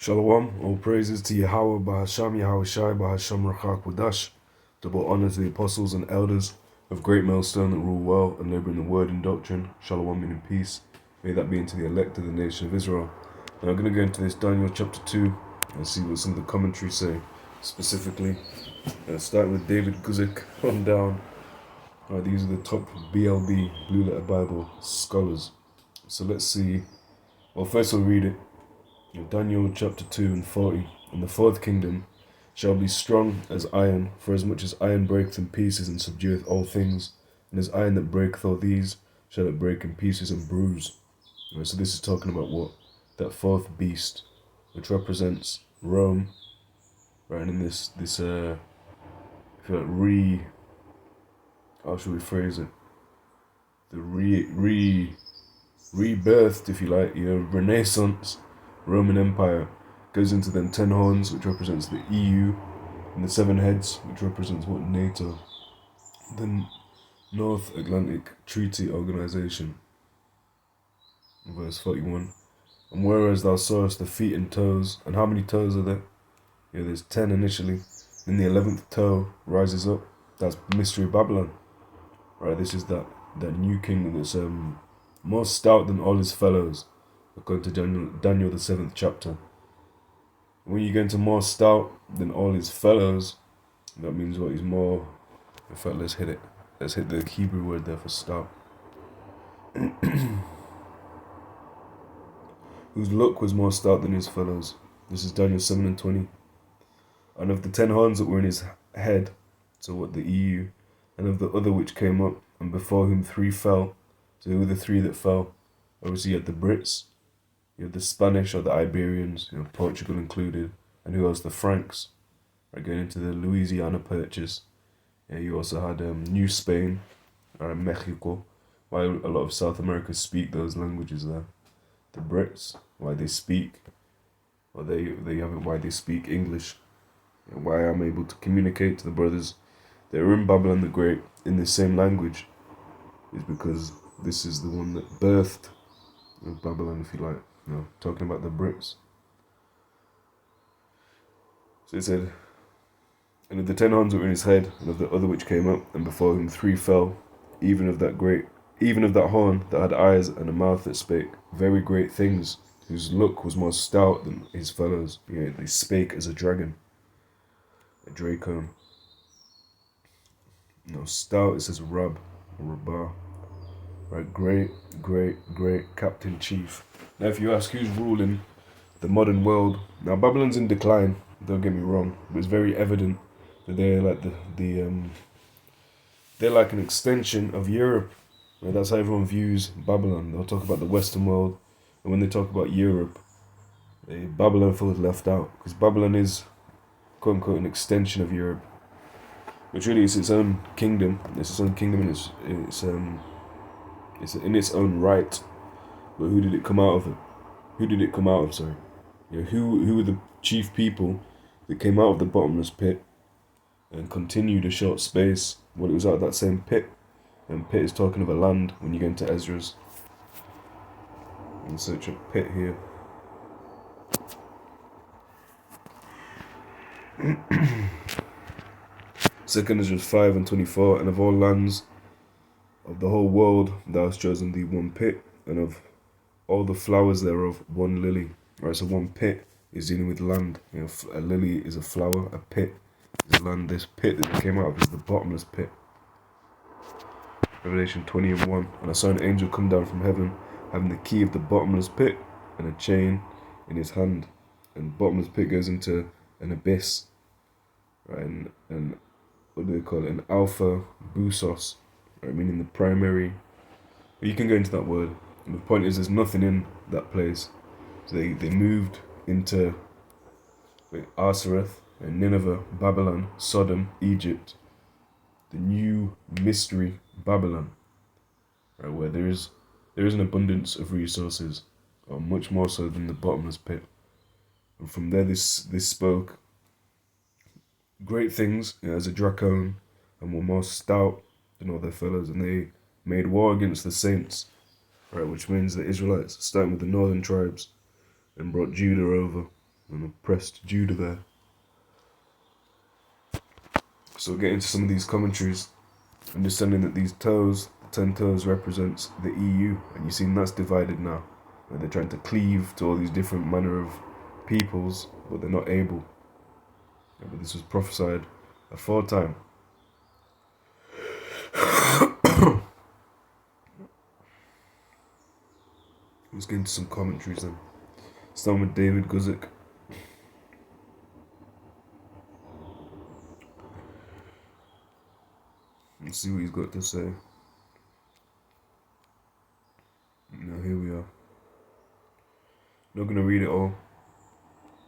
Shalom, all praises to Yahawah, bahasham, Yahawashi, bahasham, Rakak, Wadash. Double honor to the apostles and elders of great millstone that rule well and labor in the word and doctrine. Shalom, meaning peace. May that be into the elect of the nation of Israel. And I'm going to go into this Daniel chapter 2 and see what some of the commentaries say. Specifically, starting with David Guzik on down. These are the top BLB, Blue Letter Bible, scholars. So let's see. Well, first we'll read it. Daniel chapter 2 and 40. And the fourth kingdom shall be strong as iron, for as much as iron breaketh in pieces and subdueth all things, and as iron that breaketh all these, shall it break in pieces and bruise. Right, so this is talking about what? That fourth beast, which represents Rome, right? And in this I feel like how should we phrase it? The rebirthed, if you like, Renaissance Roman Empire goes into them 10 horns, which represents the EU, and the 7 heads, which represents what? NATO, the North Atlantic Treaty Organization. Verse 41. And whereas thou sawest the feet and toes, and how many toes are there? There's 10 initially. Then the 11th toe rises up. That's Mystery Babylon. Right, this is that new kingdom that's more stout than all his fellows, according to Daniel the 7th chapter. When you get into more stout than all his fellows, that means what? He's more. In fact, let's hit it. Let's hit the Hebrew word there for stout. Whose look was more stout than his fellows. This is Daniel 7 and 20. And of the 10 horns that were in his head, so what? The EU, and of the other which came up, and before whom 3 fell. So who were the 3 that fell? Obviously you had the Brits, you have the Spanish or the Iberians, Portugal included, and who else? The Franks, right, going into the Louisiana Purchase. You also had New Spain, or Mexico, why a lot of South America speak those languages there. The Brits, why they speak, or they have it, why they speak English, and why I'm able to communicate to the brothers that are in Babylon the Great in the same language, is because this is the one that birthed Babylon, if you like. Talking about the Brits. So it said, and of the 10 horns that were in his head, and of the other which came up, and before whom 3 fell, even of that horn that had eyes and a mouth that spake very great things, whose look was more stout than his fellows. They spake as a dragon, a dracon. Stout, it says Rab, or Rabah. Right, great Captain Chief. Now, if you ask who's ruling the modern world, now Babylon's in decline. Don't get me wrong, but it's very evident that they're like they're like an extension of Europe. Right? That's how everyone views Babylon. They'll talk about the Western world, and when they talk about Europe, Babylon feels left out because Babylon is quote unquote an extension of Europe, which really is its own kingdom. It's its own kingdom, and it's in its own right. But who did it come out of? Who did it come out of? Sorry, who were the chief people that came out of the bottomless pit and continued a short space when it was out of that same pit? And pit is talking of a land when you get into Ezra's. And search up pit here. Second Ezra 5 and 24, and of all lands of the whole world thou hast chosen thee 1 pit, and of all the flowers thereof 1 lily. Right, so 1 pit is dealing with land. A lily is a flower, a pit is land. This pit that it came out of is the bottomless pit. Revelation 20 and 1. And I saw an angel come down from heaven, having the key of the bottomless pit and a chain in his hand. And bottomless pit goes into an abyss. Right, and what do they call it? An alpha busos. Right, meaning the primary. But you can go into that word. And the point is, there's nothing in that place. So they moved into Arsareth and Nineveh, Babylon, Sodom, Egypt. The new mystery Babylon. Right, where there is an abundance of resources, or much more so than the bottomless pit. And from there, this spoke great things as a dracon, and were more stout than all their fellows, and they made war against the saints, right, which means the Israelites, starting with the northern tribes, and brought Judah over, and oppressed Judah there. So we'll get into some of these commentaries, understanding that these toes, the 10 toes, represents the EU, and you've seen that's divided now, where they're trying to cleave to all these different manner of peoples, but they're not able. Yeah, but this was prophesied aforetime. Let's get into some commentaries then. Starting with David Guzik. Let's see what he's got to say. Now here we are. Not going to read it all.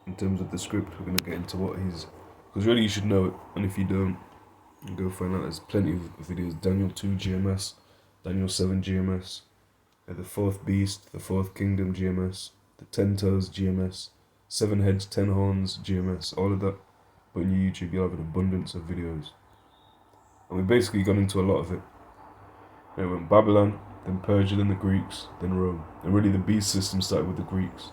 In terms of the script, we're going to get into what he's... Because really you should know it, and if you don't, you go find out. There's plenty of videos. Daniel 2 GMS, Daniel 7 GMS, the fourth beast, the fourth kingdom GMS, the 10 toes GMS, 7 heads, 10 horns GMS, all of that. But on your YouTube you'll have an abundance of videos. And we've basically gone into a lot of it. It went Babylon, then Persia, then the Greeks, then Rome. And really the beast system started with the Greeks.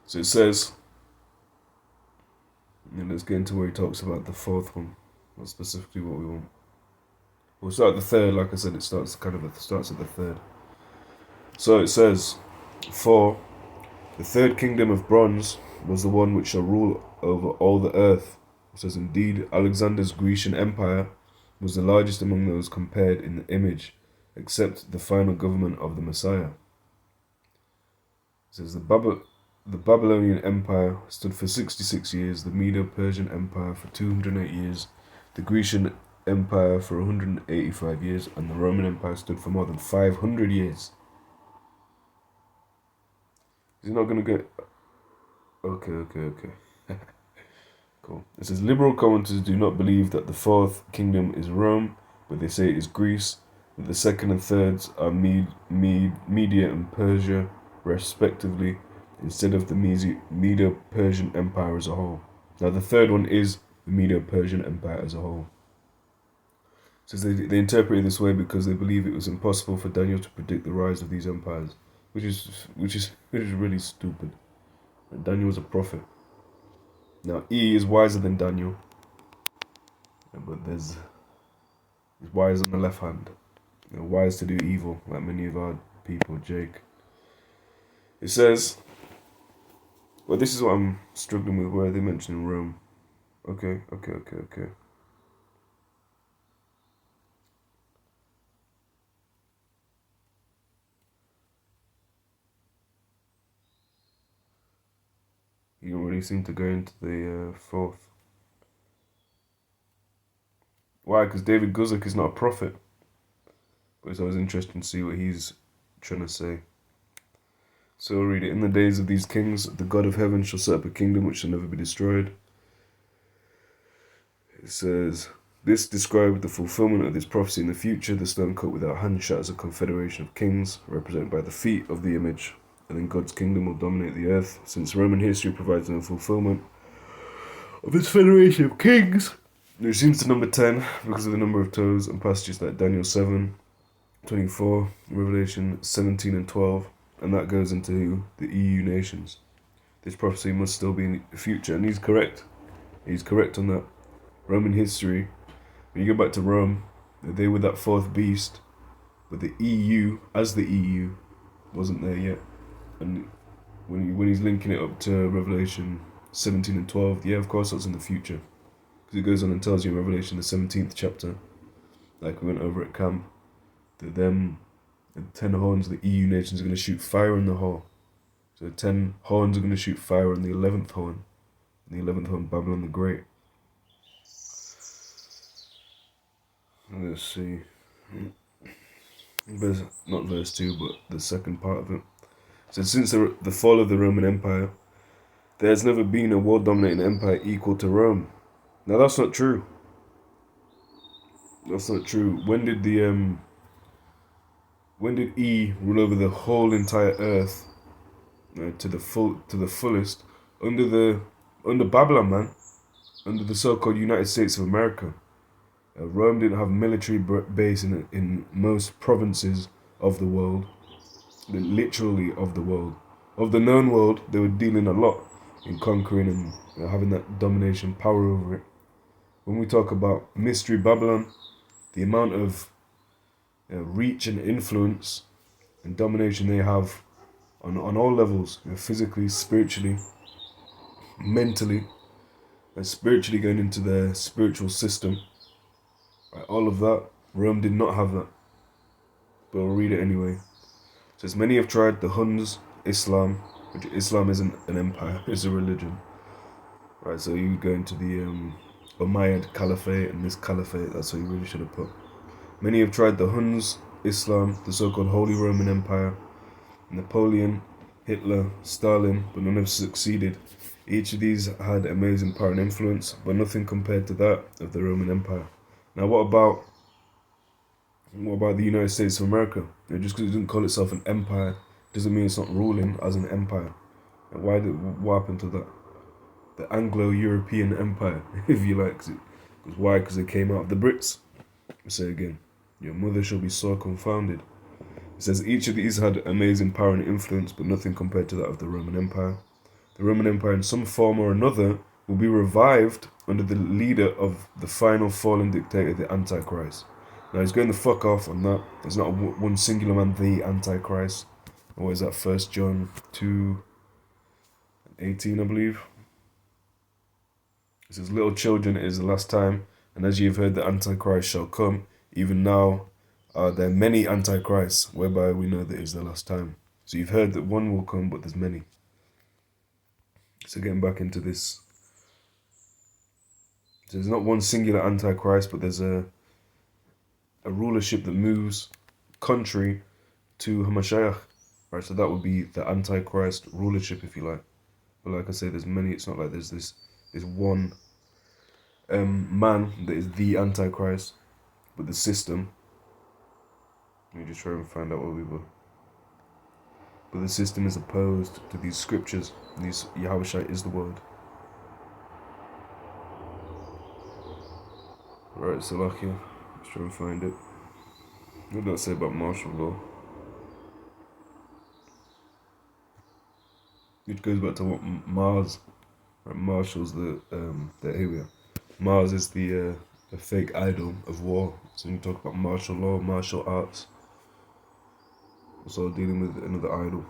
So it says, and let's get into where he talks about the fourth one. Not specifically what we want. We'll start at the third. Like I said, it starts at the third. So it says, for the third kingdom of bronze was the one which shall rule over all the earth. It says, indeed, Alexander's Grecian empire was the largest among those compared in the image, except the final government of the Messiah. It says, the Babylonian Empire stood for 66 years, the Medo-Persian Empire for 208 years, the Grecian Empire for 185 years, and the Roman Empire stood for more than 500 years. Is he not going to get... Okay. Cool. It says, liberal commentators do not believe that the fourth kingdom is Rome, but they say it is Greece, that the second and thirds are Media and Persia, respectively, instead of the Medo-Persian Empire as a whole. Now the third one is the Medo-Persian Empire as a whole. So they interpret it this way because they believe it was impossible for Daniel to predict the rise of these empires, which is really stupid. And Daniel was a prophet. Now E is wiser than Daniel, but he's wise on the left hand. Wise to do evil, like many of our people, Jake. It says, well, this is what I'm struggling with, where they mention Rome. Okay. You don't really seem to go into the fourth. Why? Because David Guzik is not a prophet. But it's always interesting to see what he's trying to say. So I'll read it. In the days of these kings, the God of heaven shall set up a kingdom which shall never be destroyed. It says, this described the fulfillment of this prophecy in the future. The stone cut without hand shatters a confederation of kings, represented by the feet of the image. And then God's kingdom will dominate the earth. Since Roman history provides no fulfillment of its federation of kings, it seems to number 10 because of the number of toes and passages like Daniel 7, 24, Revelation 17 and 12, and that goes into the EU nations. This prophecy must still be in the future, and he's correct. He's correct on that. Roman history, when you go back to Rome, they were that fourth beast, but the EU, as the EU, wasn't there yet. And when he's linking it up to Revelation 17 and 12, yeah, of course that's in the future. Because it goes on and tells you in Revelation, the 17th chapter, like we went over at camp, that them, the 10 horns of the EU nations are going to shoot fire on the whore. So the 10 horns are going to shoot fire on the 11th horn. And the 11th horn, Babylon the Great. Let's see. Not verse 2, but the second part of it. So since the fall of the Roman Empire, there has never been a world-dominating empire equal to Rome. Now that's not true. That's not true. When did E rule over the whole entire earth to the fullest under Babylon, man, under the so-called United States of America? Rome didn't have military base in most provinces of the world, literally of the world. of the known world, they were dealing a lot in conquering and having that domination power over it. When we talk about Mystery Babylon, the amount of reach and influence and domination they have on all levels, physically, spiritually, mentally, and spiritually going into their spiritual system. Right, all of that, Rome did not have that. But I'll read it anyway. It says, many have tried the Huns, Islam, which Islam isn't an empire, it's a religion. Right, so you go into the Umayyad Caliphate and this Caliphate, that's what you really should have put. Many have tried the Huns, Islam, the so-called Holy Roman Empire, Napoleon, Hitler, Stalin, but none have succeeded. Each of these had amazing power and influence, but nothing compared to that of the Roman Empire. Now what about the United States of America? Just because it doesn't call itself an empire doesn't mean it's not ruling as an empire. And what happened to that? The Anglo-European Empire, if you like. Because why? Because they came out of the Brits. I say again, your mother shall be sore confounded. It says each of these had amazing power and influence, but nothing compared to that of the Roman Empire. The Roman Empire in some form or another will be revived under the leader of the final fallen dictator, the Antichrist. Now he's going the fuck off on that. There's not one singular man, the Antichrist. Or is that 1 John 2:18, I believe? It says, little children, it is the last time, and as ye have heard, the Antichrist shall come. Even now are there many Antichrists, whereby we know that it is the last time. So you've heard that one will come, but there's many. So getting back into this. So there's not one singular Antichrist, but there's a rulership that moves contrary to Hamashiach. Right, so that would be the Antichrist rulership, if you like. But like I say, there's many. It's not like there's this one man that is the Antichrist, but the system. Let me just try and find out what we were. But the system is opposed to these scriptures. These Yahawashi is the word. Right, Salakia. Let's try and find it. What did that say about martial law? Which goes back to what Mars. Right, Marshall's the here we are. Mars is the fake idol of war. So when you talk about martial law, martial arts, also dealing with another idol.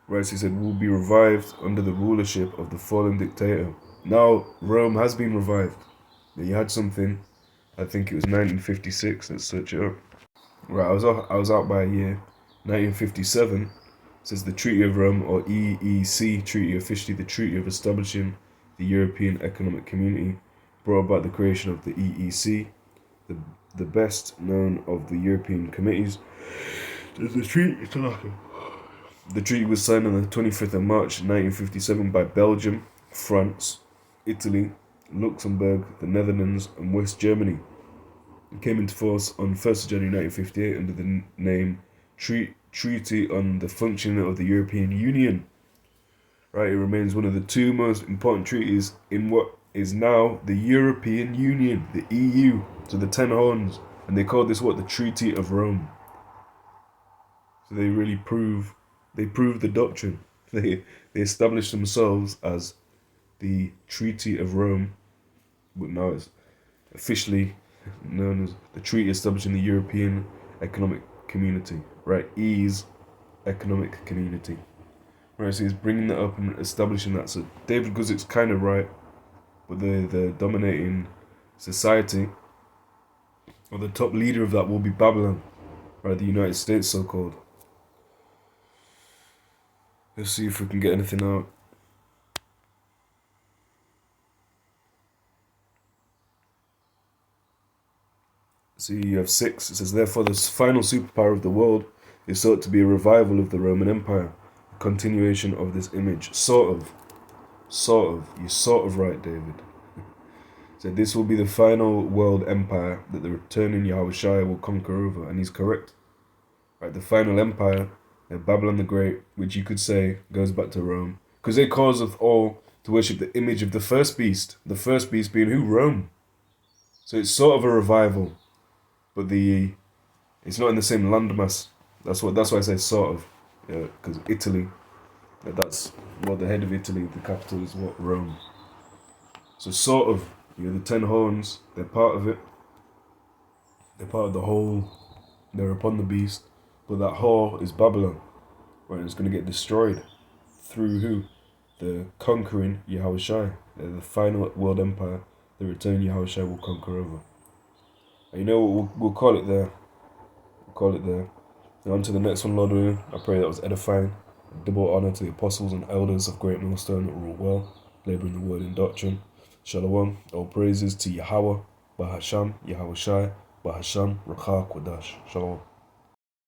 Right, so he said, will be revived under the rulership of the fallen dictator. Now, Rome has been revived. You had something, I think it was 1956, let's search it up. Right, I was out by a year. 1957 says the Treaty of Rome, or EEC Treaty, officially the Treaty of Establishing the European Economic Community, brought about the creation of the EEC, the best known of the European committees. The treaty was signed on the 25th of March 1957 by Belgium, France, Italy, Luxembourg, the Netherlands, and West Germany. It came into force on 1st of January 1958 under the name Treaty on the Functioning of the European Union. Right, it remains one of the two most important treaties in what is now the European Union, the EU, so the 10 horns, and they call this what? The Treaty of Rome. So they really prove the doctrine. They established themselves as the Treaty of Rome, but now it's officially known as the Treaty Establishing the European Economic Community. Right, EE's Economic Community. Right, so he's bringing that up and establishing that. So David Guzet's kind of right, but the dominating society, or the top leader of that, will be Babylon, right? The United States, so-called. Let's see if we can get anything out. See, you have 6. It says, therefore, the final superpower of the world is sought to be a revival of the Roman Empire, a continuation of this image. Sort of. You're sort of right, David. So this will be the final world empire that the returning Yahawashi will conquer over, and he's correct. Right, the final empire, Babylon the Great, which you could say goes back to Rome, because they cause us all to worship the image of the first beast. The first beast being who? Rome. So it's sort of a revival, but it's not in the same landmass That's why I say sort of, because Italy. That's well, the head of Italy. The capital is what, Rome. So sort of, the 10 horns. They're part of it. They're part of the whole. They're upon the beast, but that whore is Babylon, right? It's going to get destroyed through who? The conquering Yahawashi. They're the final world empire. The return Yahawashi will conquer over. And you know what? We'll call it there. We'll call it there. And on to the next one, Lord willing. I pray that was edifying. Double honor to the apostles and elders of Great Millstone that rule well, labouring the word in doctrine. Shalom. All praises to Yahawah, bahasham, Yahawashi, bahasham, Rakha, Kwadash. Shalom.